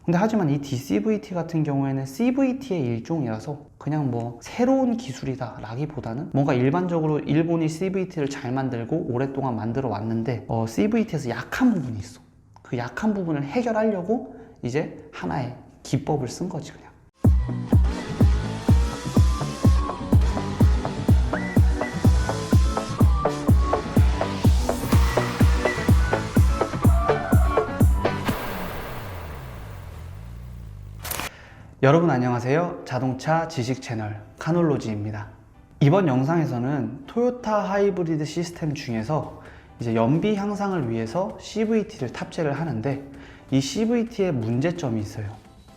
근데 하지만 이 DCVT 같은 경우에는 CVT의 일종이라서 그냥 뭐 새로운 기술이다 라기보다는 뭔가 일반적으로 일본이 CVT를 잘 만들고 오랫동안 만들어 왔는데 CVT에서 약한 부분이 있어. 그 약한 부분을 해결하려고 이제 하나의 기법을 쓴 거지 그냥. 여러분 안녕하세요. 자동차 지식 채널 카놀로지입니다. 이번 영상에서는 토요타 하이브리드 시스템 중에서 이제 연비 향상을 위해서 CVT를 탑재를 하는데 이 CVT의 문제점이 있어요.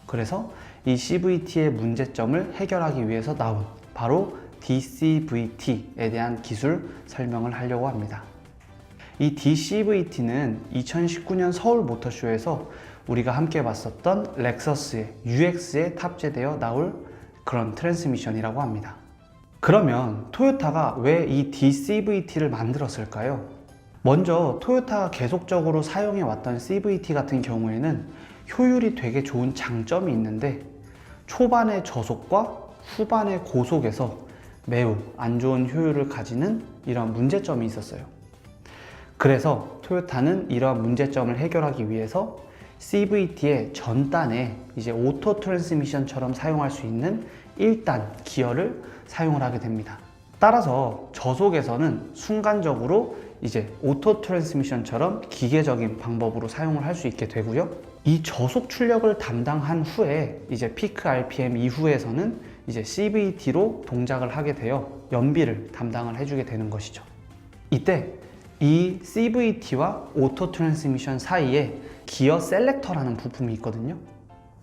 그래서 이 CVT의 문제점을 해결하기 위해서 나온 바로 DCVT에 대한 기술 설명을 하려고 합니다. 이 DCVT는 2019년 서울 모터쇼에서 우리가 함께 봤었던 렉서스의 UX에 탑재되어 나올 그런 트랜스미션이라고 합니다. 그러면 토요타가 왜 이 DCVT를 만들었을까요? 먼저 토요타가 계속적으로 사용해 왔던 CVT 같은 경우에는 효율이 되게 좋은 장점이 있는데 초반의 저속과 후반의 고속에서 매우 안 좋은 효율을 가지는 이런 문제점이 있었어요. 그래서 토요타는 이러한 문제점을 해결하기 위해서 CVT의 전단에 이제 오토 트랜스미션처럼 사용할 수 있는 1단 기어를 사용을 하게 됩니다. 따라서 저속에서는 순간적으로 이제 오토 트랜스미션처럼 기계적인 방법으로 사용을 할 수 있게 되고요. 이 저속 출력을 담당한 후에 이제 피크 RPM 이후에서는 이제 CVT로 동작을 하게 되어 연비를 담당을 해주게 되는 것이죠. 이때 이 CVT와 오토 트랜스미션 사이에 기어 셀렉터라는 부품이 있거든요.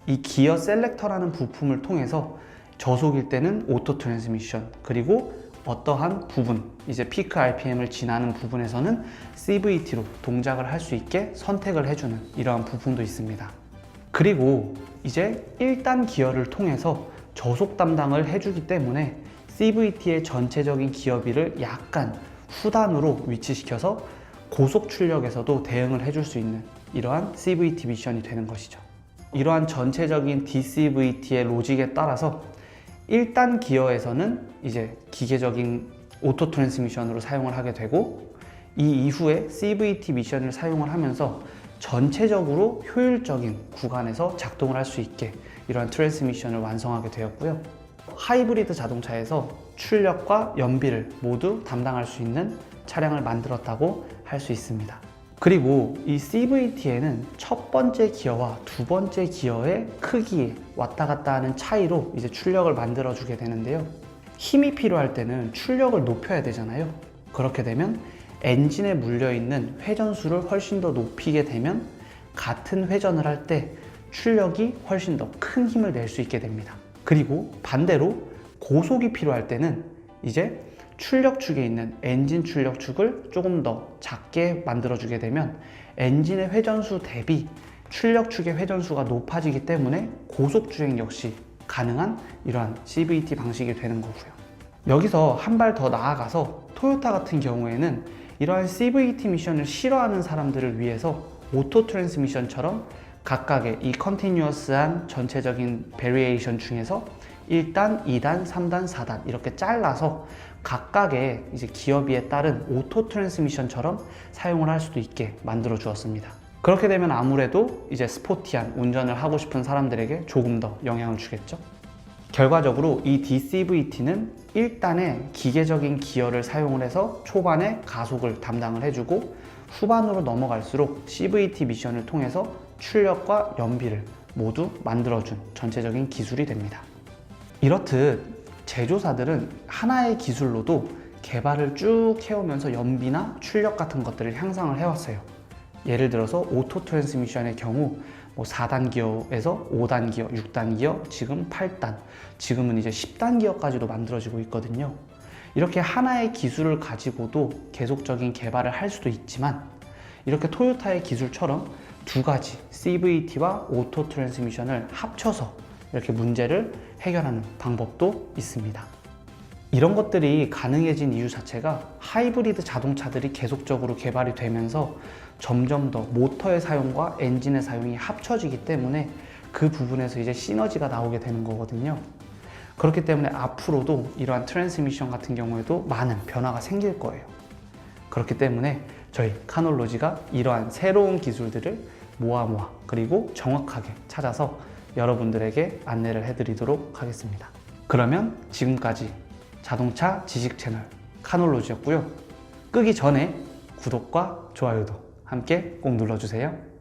이 기어 셀렉터라는 부품을 통해서 저속일 때는 오토 트랜스미션, 그리고 어떠한 부분, 이제 피크 RPM을 지나는 부분에서는 CVT로 동작을 할 수 있게 선택을 해주는 이러한 부품도 있습니다. 그리고 이제 1단 기어를 통해서 저속 담당을 해주기 때문에 CVT의 전체적인 기어비를 약간 후단으로 위치시켜서 고속 출력에서도 대응을 해줄 수 있는 이러한 CVT 미션이 되는 것이죠. 이러한 전체적인 DCVT의 로직에 따라서 1단 기어에서는 이제 기계적인 오토 트랜스미션으로 사용을 하게 되고 이 이후에 CVT 미션을 사용을 하면서 전체적으로 효율적인 구간에서 작동을 할 수 있게 이러한 트랜스미션을 완성하게 되었고요. 하이브리드 자동차에서 출력과 연비를 모두 담당할 수 있는 차량을 만들었다고 할 수 있습니다. 그리고 이 CVT에는 첫 번째 기어와 두 번째 기어의 크기 왔다 갔다 하는 차이로 이제 출력을 만들어 주게 되는데요. 힘이 필요할 때는 출력을 높여야 되잖아요. 그렇게 되면 엔진에 물려 있는 회전수를 훨씬 더 높이게 되면 같은 회전을 할 때 출력이 훨씬 더 큰 힘을 낼 수 있게 됩니다. 그리고 반대로 고속이 필요할 때는 이제 출력축에 있는 엔진 출력축을 조금 더 작게 만들어주게 되면 엔진의 회전수 대비 출력축의 회전수가 높아지기 때문에 고속주행 역시 가능한 이러한 CVT 방식이 되는 거고요. 여기서 한 발 더 나아가서 토요타 같은 경우에는 이러한 CVT 미션을 싫어하는 사람들을 위해서 오토 트랜스미션처럼 각각의 이 컨티뉴어스한 전체적인 베리에이션 중에서 1단, 2단, 3단, 4단 이렇게 잘라서 각각의 이제 기어비에 따른 오토 트랜스미션처럼 사용을 할 수도 있게 만들어 주었습니다. 그렇게 되면 아무래도 이제 스포티한 운전을 하고 싶은 사람들에게 조금 더 영향을 주겠죠. 결과적으로 이 DCVT는 1단에 기계적인 기어를 사용을 해서 초반에 가속을 담당을 해주고 후반으로 넘어갈수록 CVT 미션을 통해서 출력과 연비를 모두 만들어준 전체적인 기술이 됩니다. 이렇듯 제조사들은 하나의 기술로도 개발을 쭉 해오면서 연비나 출력 같은 것들을 향상을 해왔어요. 예를 들어서 오토 트랜스미션의 경우 4단 기어에서 5단 기어, 6단 기어, 지금 8단, 지금은 이제 10단 기어까지도 만들어지고 있거든요. 이렇게 하나의 기술을 가지고도 계속적인 개발을 할 수도 있지만 이렇게 토요타의 기술처럼 두 가지 CVT와 오토 트랜스미션을 합쳐서 이렇게 문제를 해결하는 방법도 있습니다. 이런 것들이 가능해진 이유 자체가 하이브리드 자동차들이 계속적으로 개발이 되면서 점점 더 모터의 사용과 엔진의 사용이 합쳐지기 때문에 그 부분에서 이제 시너지가 나오게 되는 거거든요. 그렇기 때문에 앞으로도 이러한 트랜스미션 같은 경우에도 많은 변화가 생길 거예요. 그렇기 때문에 저희 카놀로지가 이러한 새로운 기술들을 모아 그리고 정확하게 찾아서 여러분들에게 안내를 해드리도록 하겠습니다. 그러면 지금까지 자동차 지식 채널 카놀로지였고요. 끄기 전에 구독과 좋아요도 함께 꼭 눌러주세요.